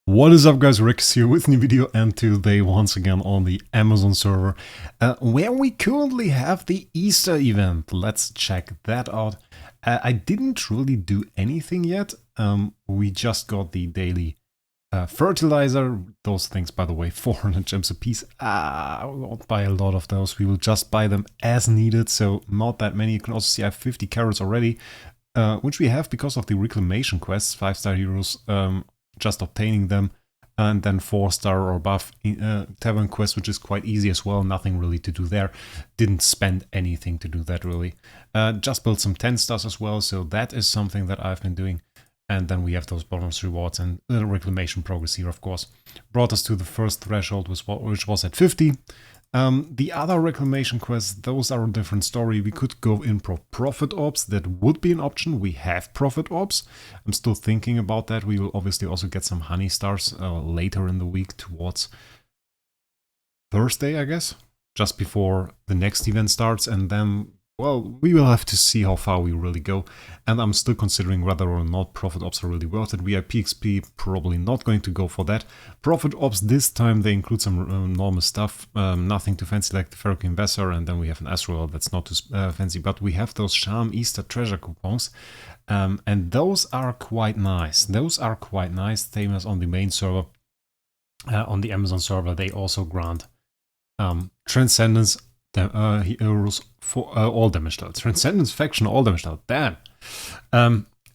What is up guys, Wraec here with a new video, and today once again on the Amazon server where we currently have the Easter event. Let's check that out. I didn't really do anything yet. We just got the daily fertilizer. Those things, by the way, 400 gems a piece. I won't buy a lot of those. We will just buy them as needed, so not that many. You can also see I have 50 carrots already, which we have because of the reclamation quests, 5-star heroes. Just obtaining them, and then 4-star or above tavern quest, which is quite easy as well. Nothing really to do there. Didn't spend anything to do that really. Just built some 10 stars as well, so that is something that I've been doing. And then we have those bonus rewards and reclamation progress here, of course. Brought us to the first threshold, which was at 50. The other reclamation quests, those are a different story. We could go in for profit orbs. That would be an option. We have profit orbs. I'm still thinking about that. We will obviously also get some honey stars later in the week towards Thursday, I guess, just before the next event starts. And then, well, we will have to see how far we really go. And I'm still considering whether or not profit ops are really worth it. VIP XP, probably not going to go for that. Profit ops this time, they include some normal stuff. Nothing too fancy like the Ferric Investor. And then we have an Astral that's not too fancy. But we have those Charm Easter treasure coupons. And those are quite nice. Those are quite nice. Same as on the main server. On the Amazon server, they also grant Transcendence heroes for all damage dealt. Transcendence faction, all damage dealt. Damn.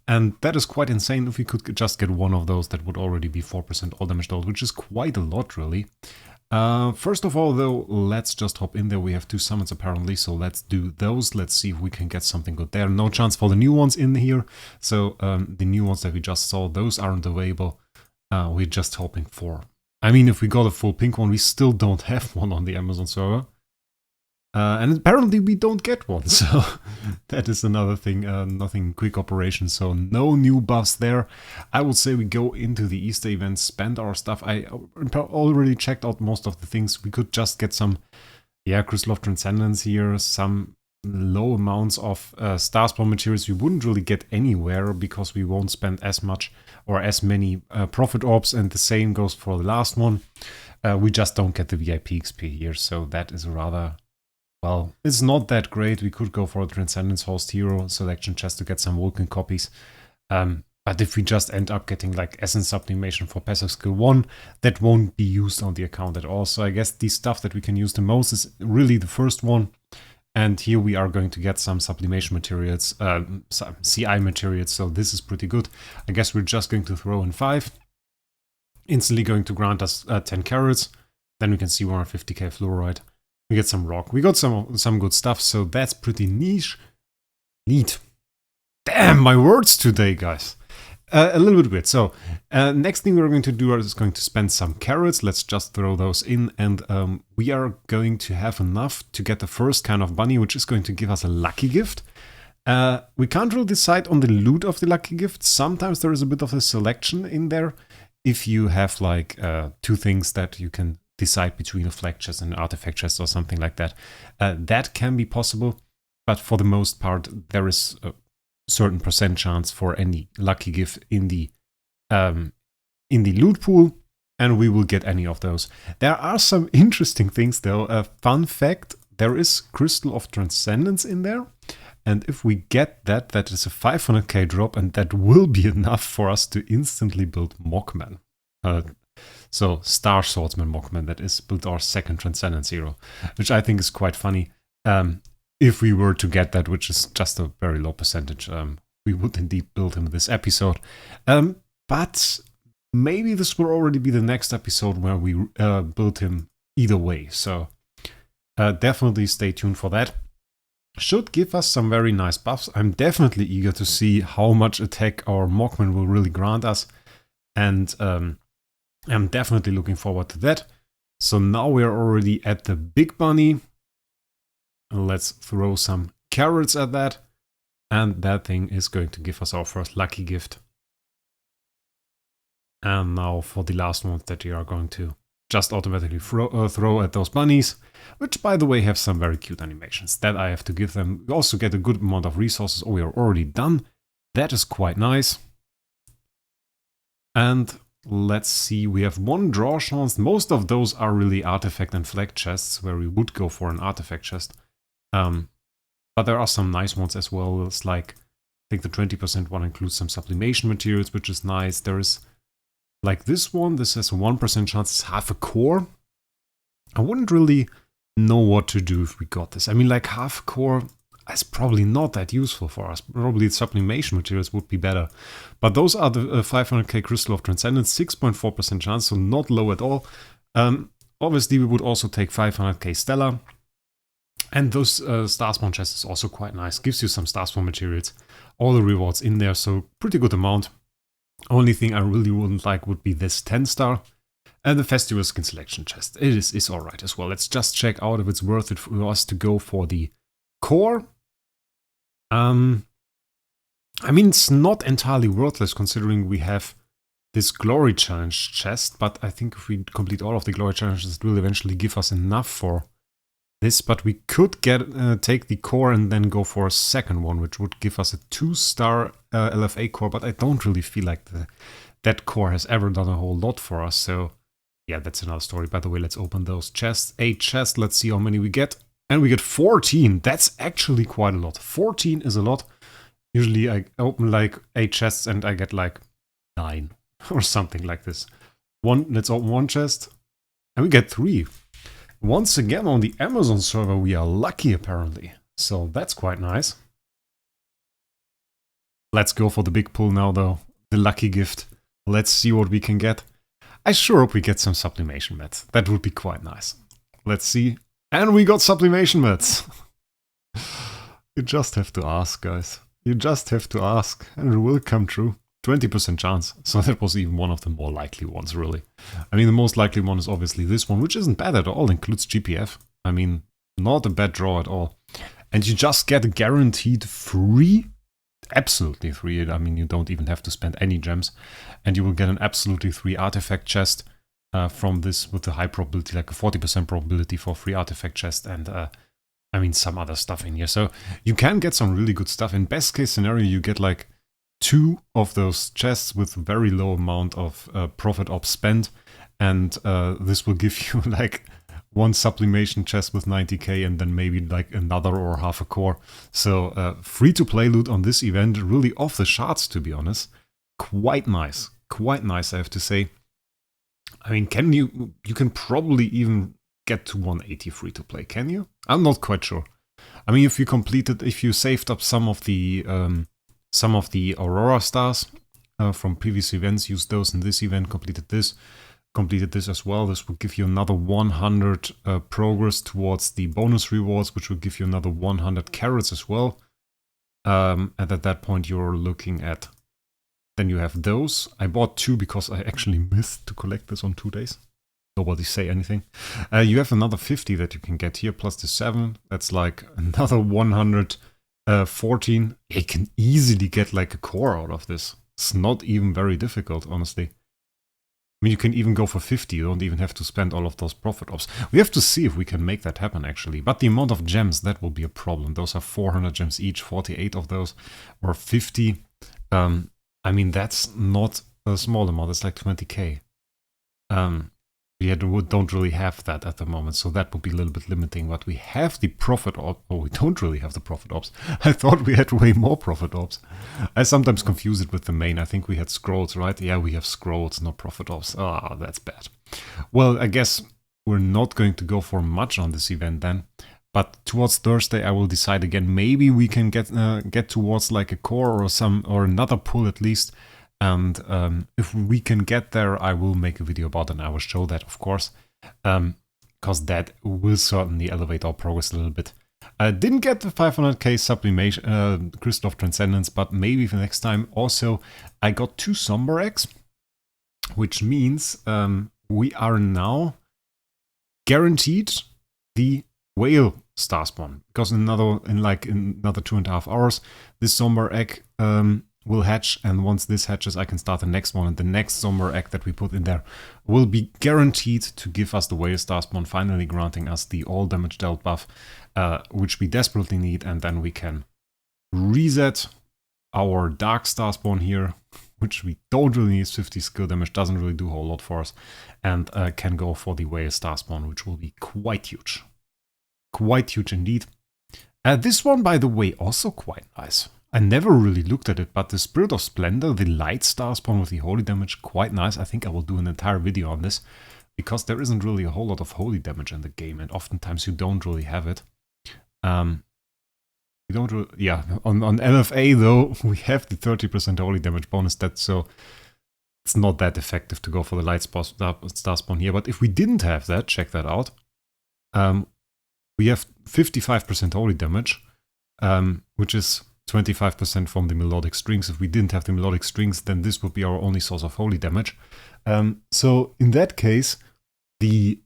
And that is quite insane. If we could just get one of those, that would already be 4% all damage dealt, which is quite a lot, really. First of all, though, let's just hop in there. We have 2 summons apparently, so let's do those. Let's see if we can get something good there. No chance for the new ones in here. So the new ones that we just saw, those aren't available. We're just hoping for. I mean, if we got a full pink one, we still don't have one on the Amazon server. And apparently we don't get one, so that is another thing. Nothing quick operation, so no new buffs there. I would say we go into the Easter event, spend our stuff. I already checked out most of the things. We could just get some, Crystal of Transcendence here, some low amounts of Star Spawn materials we wouldn't really get anywhere because we won't spend as much or as many profit orbs, and the same goes for the last one. We just don't get the VIP XP here, so that is rather... well, it's not that great. We could go for a Transcendence Host Hero selection just to get some Vulcan copies. But if we just end up getting like Essence Sublimation for passive skill 1, that won't be used on the account at all. So I guess the stuff that we can use the most is really the first one. And here we are going to get some sublimation materials, some CI materials. So this is pretty good. I guess we're just going to throw in 5. Instantly going to grant us 10 carrots. Then we can see 150k fluoride. We get some rock. We got some good stuff, so that's pretty niche. Neat. Damn, my words today, guys. A little bit weird. So, next thing we're going to do is going to spend some carrots. Let's just throw those in, and we are going to have enough to get the first kind of bunny, which is going to give us a lucky gift. We can't really decide on the loot of the lucky gift. Sometimes there is a bit of a selection in there. If you have like 2 things that you can decide between a flag chest and an artifact chest or something like that. That can be possible, but for the most part, there is a certain percent chance for any lucky gift in the loot pool, and we will get any of those. There are some interesting things though. Fun fact, there is Crystal of Transcendence in there, and if we get that, that is a 500k drop, and that will be enough for us to instantly build Mockman. So Star Swordsman Mockman, that is, built our second Transcendence hero, which I think is quite funny. If we were to get that, which is just a very low percentage, we would indeed build him this episode. But maybe this will already be the next episode where we build him either way. So definitely stay tuned for that. Should give us some very nice buffs. I'm definitely eager to see how much attack our Mockman will really grant us. And I'm definitely looking forward to that. So now we're already at the big bunny. Let's throw some carrots at that. And that thing is going to give us our first lucky gift. And now for the last ones that we are going to just automatically throw at those bunnies. Which, by the way, have some very cute animations that I have to give them. We also get a good amount of resources. Oh, we are already done. That is quite nice. And let's see, we have 1 draw chance. Most of those are really artifact and flag chests, where we would go for an artifact chest. But there are some nice ones as well. It's like, I think the 20% one includes some sublimation materials, which is nice. There is, like this one, this has a 1% chance, it's half a core. I wouldn't really know what to do if we got this. I mean, like half a core is probably not that useful for us. Probably sublimation materials would be better. But those are the 500k Crystal of Transcendence, 6.4% chance, so not low at all. Obviously, we would also take 500k Stellar. And those Starspawn chests is also quite nice. Gives you some Starspawn materials. All the rewards in there, so pretty good amount. Only thing I really wouldn't like would be this 10-star. And the Festival Skin Selection chest. It is alright as well. Let's just check out if it's worth it for us to go for the core. I mean, it's not entirely worthless considering we have this Glory Challenge chest, but I think if we complete all of the Glory Challenges, it will eventually give us enough for this. But we could take the core and then go for a second one, which would give us a 2-star LFA core, but I don't really feel like that core has ever done a whole lot for us, so yeah, that's another story. By the way, let's open those chests. 8 chests, let's see how many we get. And we get 14. That's actually quite a lot. 14 is a lot. Usually I open like 8 chests and I get like 9 or something like this. Let's open 1 chest and we get 3. Once again on the Amazon server we are lucky apparently. So that's quite nice. Let's go for the big pull now though. The lucky gift. Let's see what we can get. I sure hope we get some sublimation mats. That would be quite nice. Let's see. And we got sublimation mats. You just have to ask, guys. You just have to ask, and it will come true. 20% chance. So that was even one of the more likely ones, really. I mean, the most likely one is obviously this one, which isn't bad at all. Includes GPF. I mean, not a bad draw at all. And you just get a guaranteed free, absolutely free. I mean, you don't even have to spend any gems. And you will get an absolutely free artifact chest. From this with a high probability, like a 40% probability for free artifact chest, and I mean some other stuff in here. So you can get some really good stuff. In best case scenario, you get like 2 of those chests with very low amount of profit ops spent, and this will give you like 1 sublimation chest with 90k and then maybe like another or half a core. So free to play loot on this event, really off the charts to be honest. Quite nice, I have to say. I mean, you can probably even get to 180 free to play, can you? I'm not quite sure. I mean, if you saved up some of the Aurora stars from previous events, used those in this event, completed this as well, this will give you another 100 progress towards the bonus rewards, which will give you another 100 carrots as well. And at that point, you're looking at. Then you have those. I bought 2 because I actually missed to collect this on 2 days. Nobody say anything. You have another 50 that you can get here, plus the 7. That's like another 114. You can easily get like a core out of this. It's not even very difficult, honestly. I mean, you can even go for 50. You don't even have to spend all of those profit ops. We have to see if we can make that happen, actually. But the amount of gems, that will be a problem. Those are 400 gems each, 48 of those, or 50. I mean, that's not a small amount, it's like 20k. We don't really have that at the moment, so that would be a little bit limiting, but we have the profit ops. Oh, we don't really have the profit ops. I thought we had way more profit ops. I sometimes confuse it with the main. I think we had scrolls, right? Yeah, we have scrolls, no profit ops. Ah, that's bad. Well, I guess we're not going to go for much on this event then. But towards Thursday, I will decide again. Maybe we can get towards like a core or another pull at least. And if we can get there, I will make a video about it and I will show that, of course, because that will certainly elevate our progress a little bit. I didn't get the 500k sublimation Crystal of Transcendence, but maybe for next time. Also, I got 2 Somber eggs, which means we are now guaranteed the whale star spawn, because in another 2.5 hours this somber egg will hatch, and once this hatches I can start the next one, and the next somber egg that we put in there will be guaranteed to give us the whale star spawn, finally granting us the all damage dealt buff, which we desperately need, and then we can reset our dark star spawn here, which we don't really need. 50 skill damage, doesn't really do a whole lot for us, and can go for the Whale Star Spawn, which will be quite huge. Quite huge indeed. This one, by the way, also quite nice. I never really looked at it, but the Spirit of Splendor, the light Star Spawn with the holy damage, quite nice. I think I will do an entire video on this, because there isn't really a whole lot of holy damage in the game, and oftentimes you don't really have it. We don't really, yeah, on LFA though, we have the 30% holy damage bonus stat, so it's not that effective to go for the light star spawn here. But if we didn't have that, check that out. We have 55% holy damage, which is 25% from the melodic strings. If we didn't have the melodic strings, then this would be our only source of holy damage. So in that case, the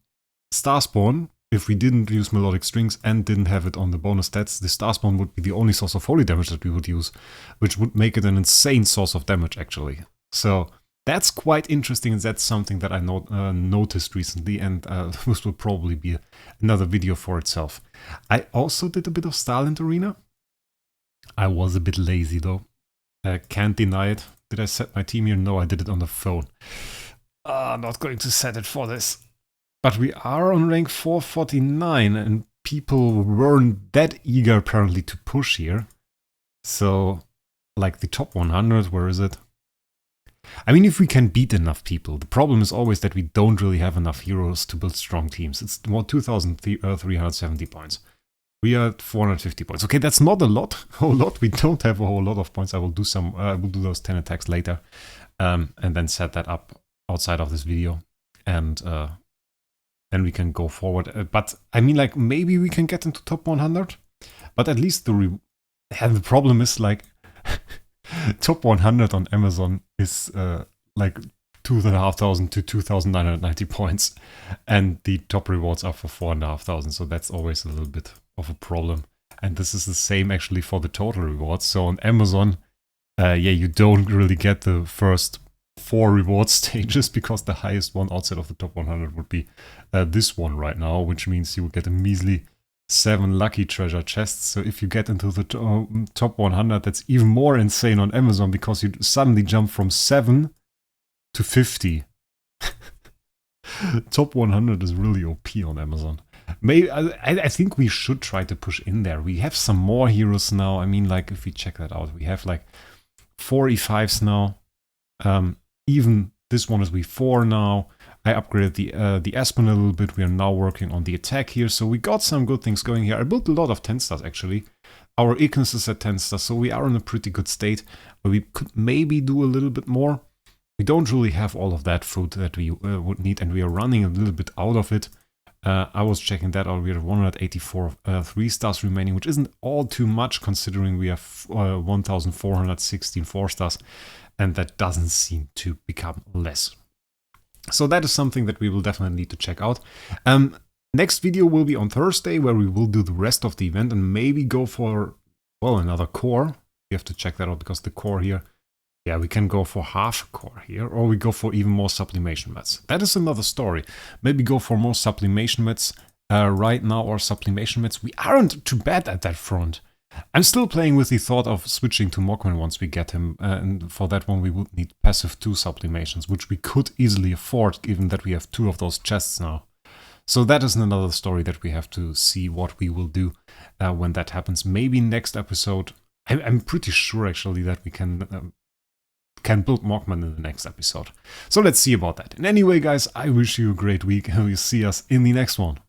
star spawn, if we didn't use melodic strings and didn't have it on the bonus stats, the star spawn would be the only source of holy damage that we would use, which would make it an insane source of damage actually. So that's quite interesting, and that's something that I noticed recently, and this will probably be another video for itself. I also did a bit of Starland Arena. I was a bit lazy though. Can't deny it. Did I set my team here? No, I did it on the phone. Not going to set it for this. But we are on rank 449, and people weren't that eager apparently to push here. So, like the top 100, where is it? I mean, if we can beat enough people. The problem is always that we don't really have enough heroes to build strong teams. It's 2,370 points. We are at 450 points. Okay, that's not a whole lot. We don't have a whole lot of points. I will do those 10 attacks later, and then set that up outside of this video, and then we can go forward. But I mean, like, maybe we can get into top 100, but at least and the problem is, like, top 100 on Amazon is like 2,500 to 2,990 points, and the top rewards are for 4,500. So that's always a little bit of a problem. And this is the same actually for the total rewards. So on Amazon, yeah, you don't really get the first 4 reward stages, because the highest one outside of the top 100 would be this one right now, which means you would get a measly 7 lucky treasure chests. So if you get into the top 100, that's even more insane on Amazon, because you suddenly jump from 7 to 50. Top 100 is really OP on Amazon. Maybe I think we should try to push in there. We have some more heroes now. I mean, like, if we check that out, we have like 4 E5s now. Even this one is V4 now. I upgraded the Aspen a little bit. We are now working on the attack here. So we got some good things going here. I built a lot of 10 stars actually. Our Ignis is at 10 stars, so we are in a pretty good state. But we could maybe do a little bit more. We don't really have all of that fruit that we would need, and we are running a little bit out of it. I was checking that out. We have 184 3 stars remaining, which isn't all too much considering we have 1,416 4 stars, and that doesn't seem to become less. So that is something that we will definitely need to check out. Next video will be on Thursday, where we will do the rest of the event and maybe go for, well, another core. We have to check that out, because the core here, yeah, we can go for half a core here, or we go for even more sublimation mats. That is another story. Maybe go for more sublimation mats right now, or sublimation mats. We aren't too bad at that front. I'm still playing with the thought of switching to Mockman once we get him, and for that one we would need passive 2 sublimations, which we could easily afford, given that we have 2 of those chests now. So that is another story that we have to see what we will do when that happens. Maybe next episode. I'm pretty sure actually that we can build Mockman in the next episode. So let's see about that. And anyway, guys, I wish you a great week, and we'll see us in the next one.